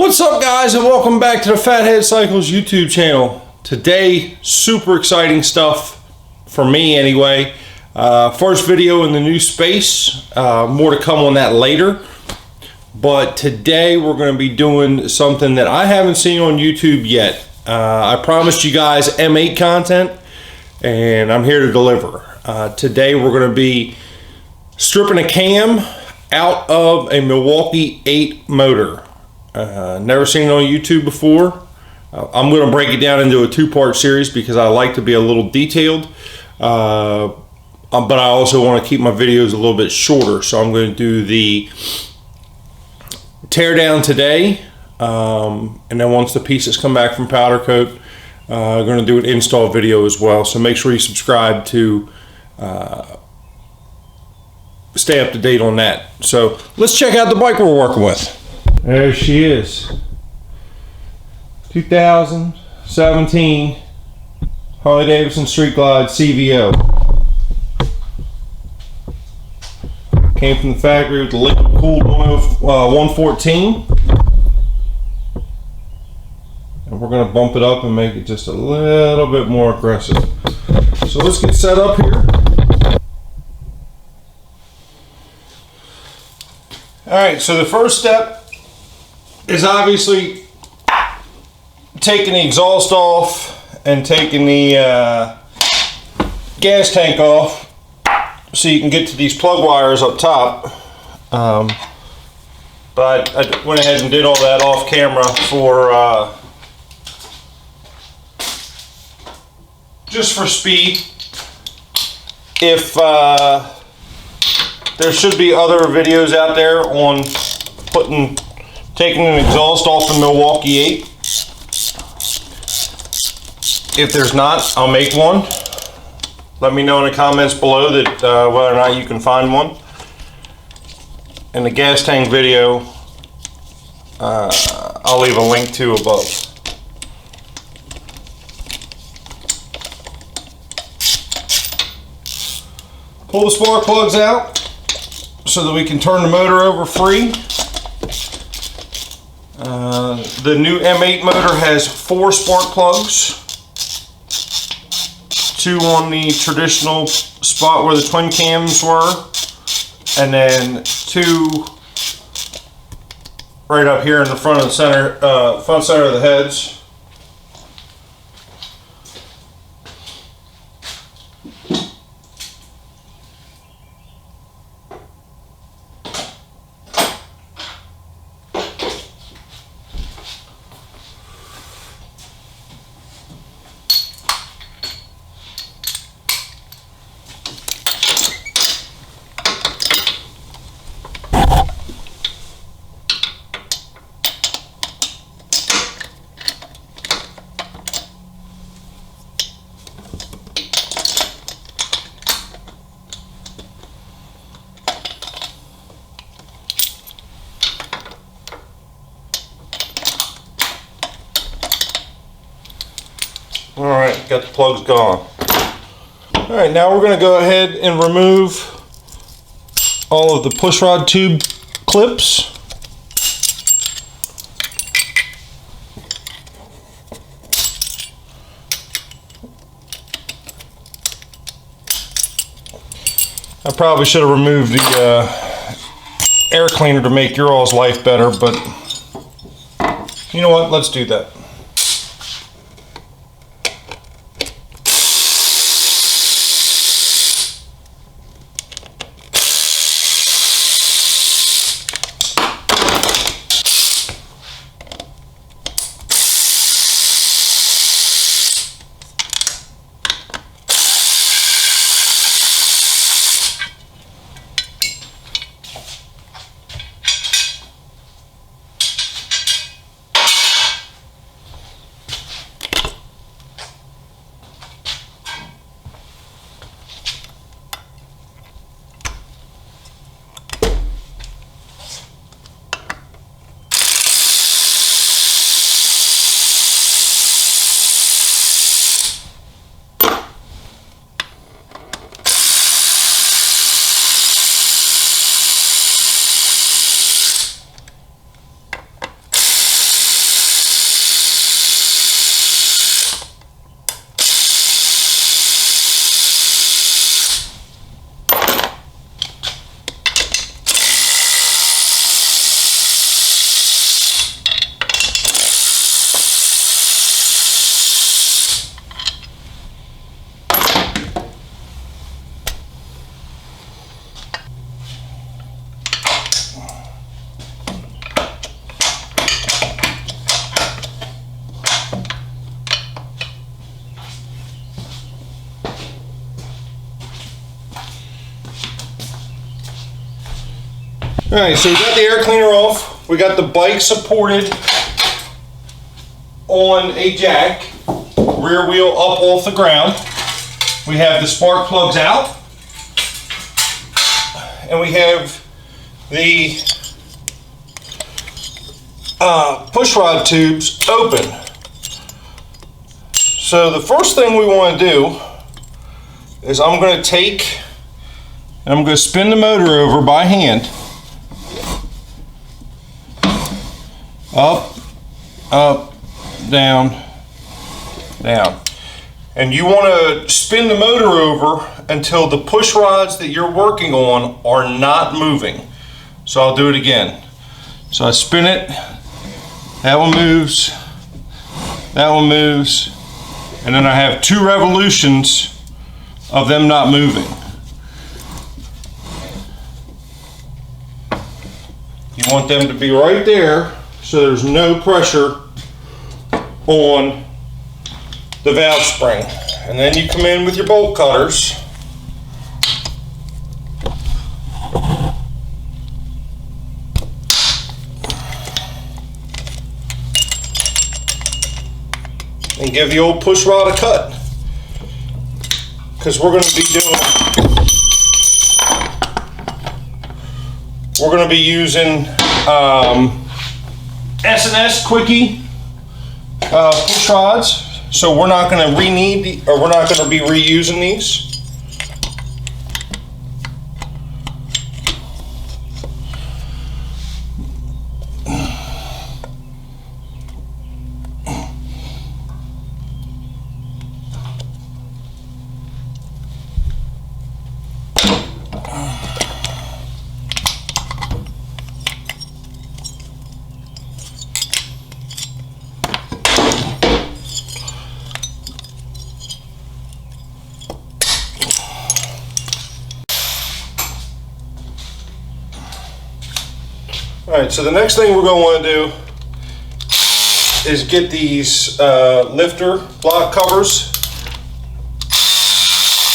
What's up, guys, and welcome back to the Fathead Cycles YouTube channel. Today, super exciting stuff for me anyway. First video in the new space. More to come on that later. But today we're going to be doing something that I haven't seen on YouTube yet. I promised you guys M8 content, and I'm here to deliver. Today we're going to be stripping a cam out of a Milwaukee-Eight motor. Never seen it on YouTube before. I'm going to break it down into a two-part series because I like to be a little detailed, but I also want to keep my videos a little bit shorter. So I'm going to do the tear down today, and then once the pieces come back from powder coat, I'm going to do an install video as well. So make sure you subscribe to stay up to date on that. So let's check out the bike we're working with. There she is. 2017 Harley-Davidson Street Glide CVO. Came from the factory with the liquid cooled 114. And we're going to bump it up and make it just a little bit more aggressive. So let's get set up here. Alright, so the first step is obviously taking the exhaust off and taking the gas tank off so you can get to these plug wires up top. But I went ahead and did all that off camera for just for speed. If there should be other videos out there on taking an exhaust off the Milwaukee-Eight. If there's not, I'll make one. Let me know in the comments below that whether or not you can find one. And the gas tank video, I'll leave a link to above. Pull the spark plugs out so that we can turn the motor over free. The new M8 motor has 4 spark plugs. 2 on the traditional spot where the twin cams were, and then 2 right up here in the front of the center, front center of the heads. Alright, got the plugs gone. Alright, now we're going to go ahead and remove all of the pushrod tube clips. I probably should have removed the air cleaner to make your all's life better, but you know what, let's do that. All right, so we got the air cleaner off. We got the bike supported on a jack, rear wheel up off the ground. We have the spark plugs out, and we have the push rod tubes open. So the first thing we want to do is I'm going to take and I'm going to spin the motor over by hand. Up, up, down, down. And you want to spin the motor over until the push rods that you're working on are not moving. So I'll do it again. So I spin it, that one moves, that one moves, and then I have 2 revolutions of them not moving. You want them to be right there so there's no pressure on the valve spring. And then you come in with your bolt cutters and give the old push rod a cut, because we're going to be using S&S quickie push rods, so we're not going to we're not going to be reusing these. All right, so the next thing we're going to want to do is get these lifter block covers,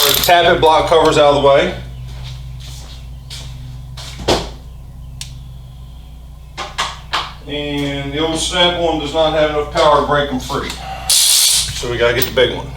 or tappet block covers, out of the way. And the old snap one does not have enough power to break them free, so we got to get the big one.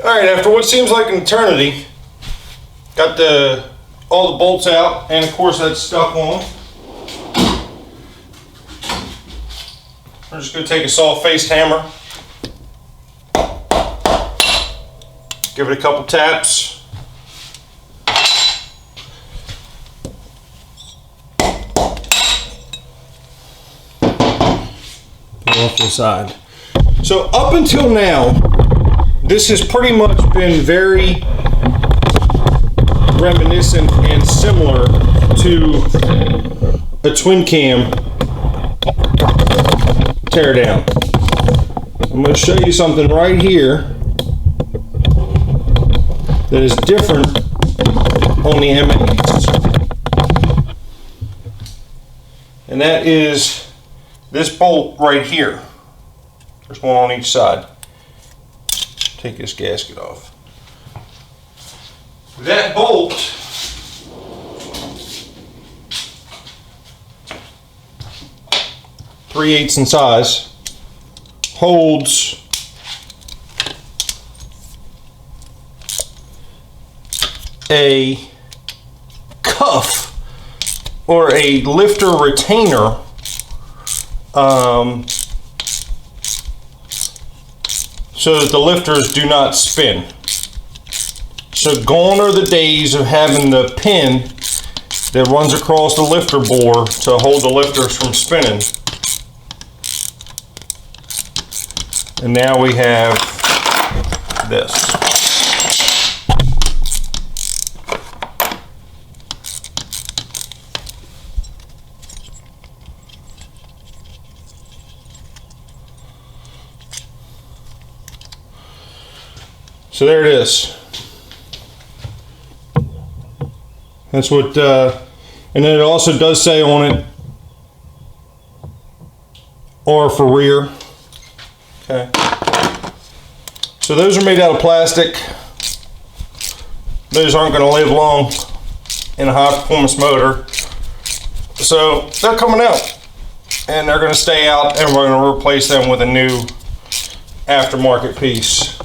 Alright, after what seems like an eternity, got all the bolts out, and of course that's stuck on. We're just going to take a soft-faced hammer, give it a couple taps. Put it off to the side. So up until now, this has pretty much been very reminiscent and similar to a twin cam tear down. I'm going to show you something right here that is different on the M8s. And that is this bolt right here. There's one on each side. Take this gasket off. That bolt .3/8 in size holds a cuff or a lifter retainer so that the lifters do not spin. So gone are the days of having the pin that runs across the lifter bore to hold the lifters from spinning. And now we have this. So there it is. That's what, and then it also does say on it, R for rear. Okay. So those are made out of plastic. Those aren't going to live long in a high performance motor. So they're coming out and they're going to stay out, and we're going to replace them with a new aftermarket piece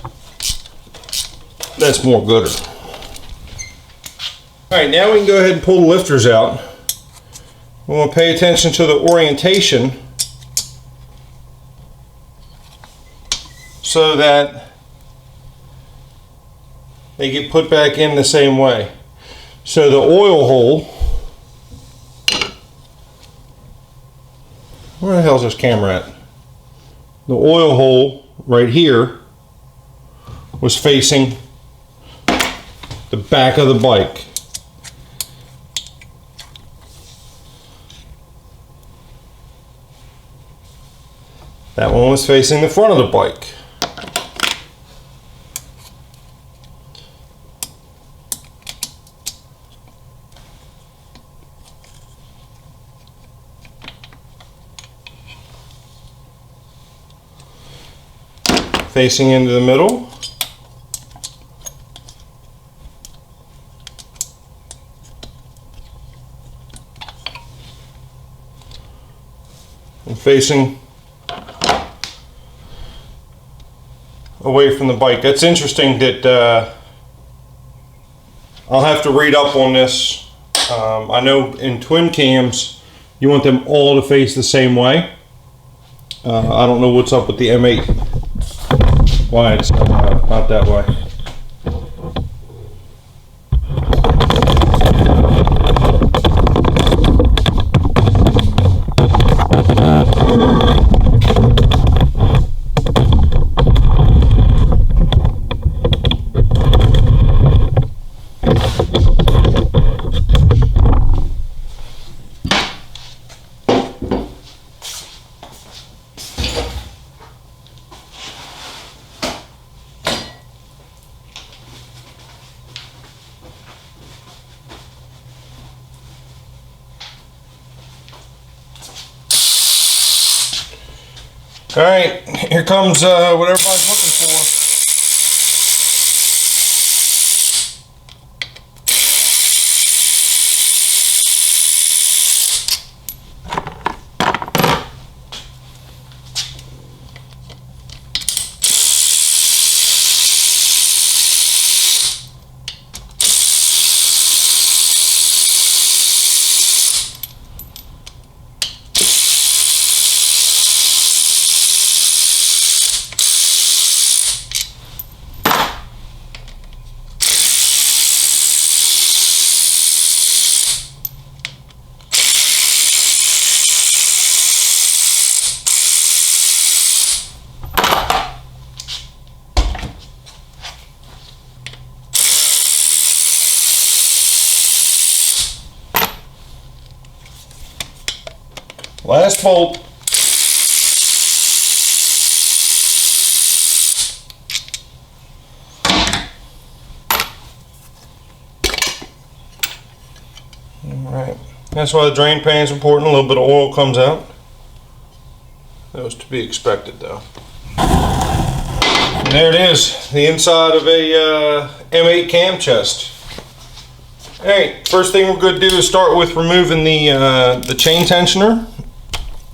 that's more gooder. Alright, now we can go ahead and pull the lifters out. We want to pay attention to the orientation so that they get put back in the same way. So the oil hole, where the hell is this camera at? The oil hole right here was facing the back of the bike. That one was facing the front of the bike. Facing into the middle. And facing away from the bike. That's interesting that I'll have to read up on this. I know in twin cams you want them all to face the same way. I don't know what's up with the M8, why it's not that way. All right, here comes what everybody's looking for. Last bolt. Alright, that's why the drain pan is important. A little bit of oil comes out. That was to be expected though. And there it is, the inside of a M8 cam chest. Alright, first thing we're going to do is start with removing the chain tensioner.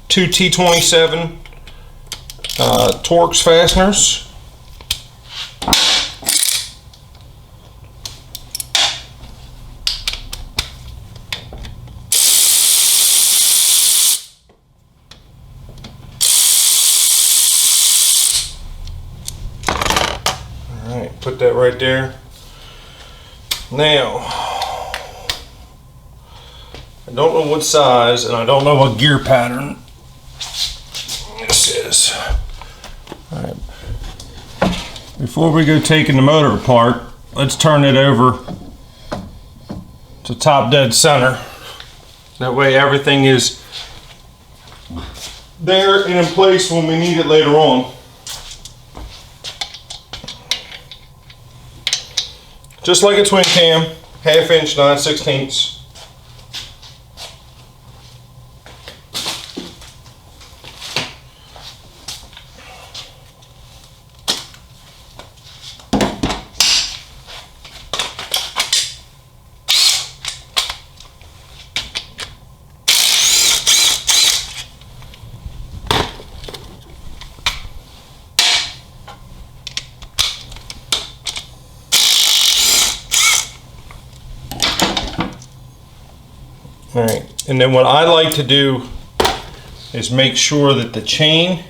2 T27 Torx fasteners. Alright, put that right there. Now, I don't know what size and I don't know what gear pattern this is. Alright. Before we go taking the motor apart, let's turn it over to top dead center. That way everything is there and in place when we need it later on. Just like a twin cam, 1/2 inch, 9/16. Alright, and then what I like to do is make sure that the chain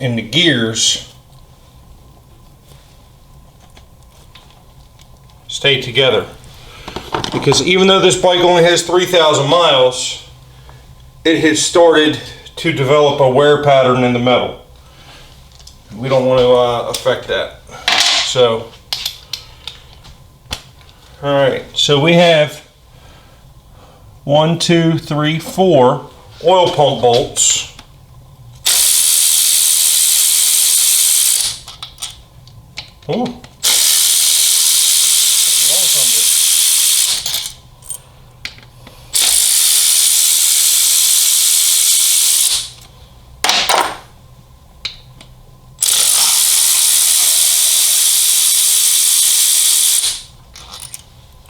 and the gears stay together. Because even though this bike only has 3,000 miles, it has started to develop a wear pattern in the metal. We don't want to affect that. So, alright, so we have 1, 2, 3, 4 oil pump bolts. Ooh.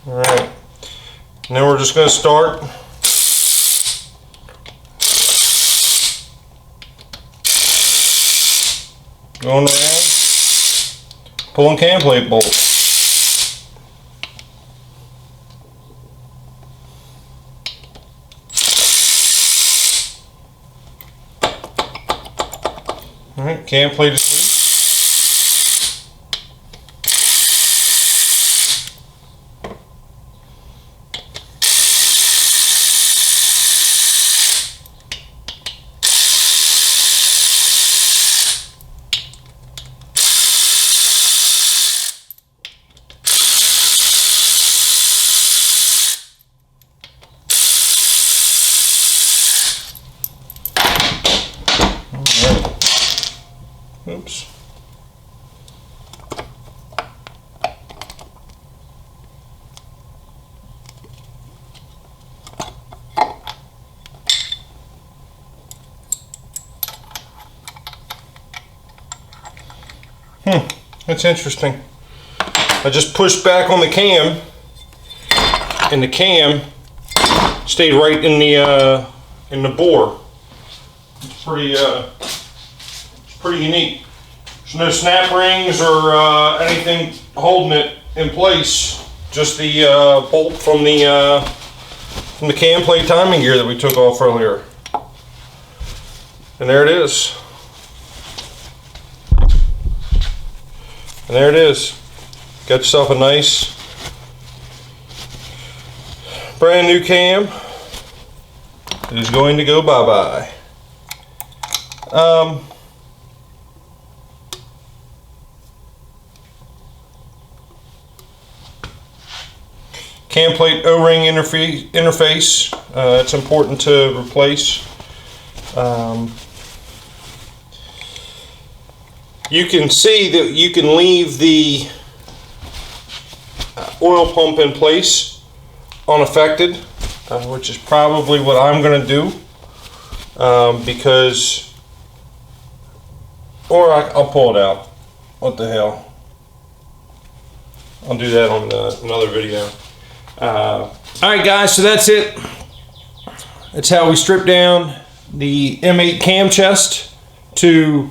All right. And then we're just going to start going around, pulling cam plate bolts. All right, cam plate is loose. Oops. That's interesting. I just pushed back on the cam and the cam stayed right in the bore. It's pretty unique. There's no snap rings or anything holding it in place. Just the bolt from the cam plate timing gear that we took off earlier. And there it is. And there it is. Got yourself a nice brand new cam. It is going to go bye-bye. Cam plate O-ring interface. It's important to replace. You can see that you can leave the oil pump in place unaffected, which is probably what I'm going to do, because, or I'll pull it out. What the hell? I'll do that on another video. Alright guys, so that's it. That's how we strip down the M8 cam chest to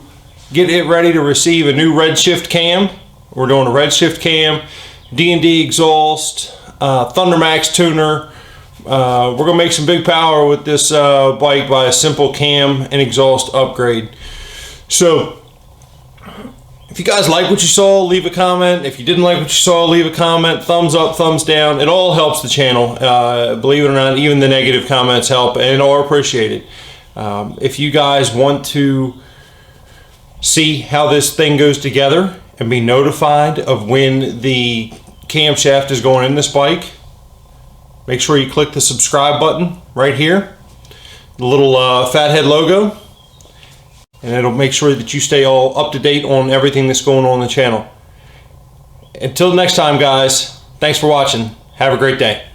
get it ready to receive a new redshift cam. We're doing a redshift cam, D&D exhaust, Thundermax tuner. We're going to make some big power with this bike by a simple cam and exhaust upgrade. So if you guys like what you saw, leave a comment. If you didn't like what you saw, leave a comment. Thumbs up, thumbs down. It all helps the channel. Believe it or not, even the negative comments help and are appreciated. If you guys want to see how this thing goes together and be notified of when the camshaft is going in this bike, make sure you click the subscribe button right here, the little Fathead logo, and it'll make sure that you stay all up to date on everything that's going on in the channel. Until next time guys, thanks for watching. Have a great day.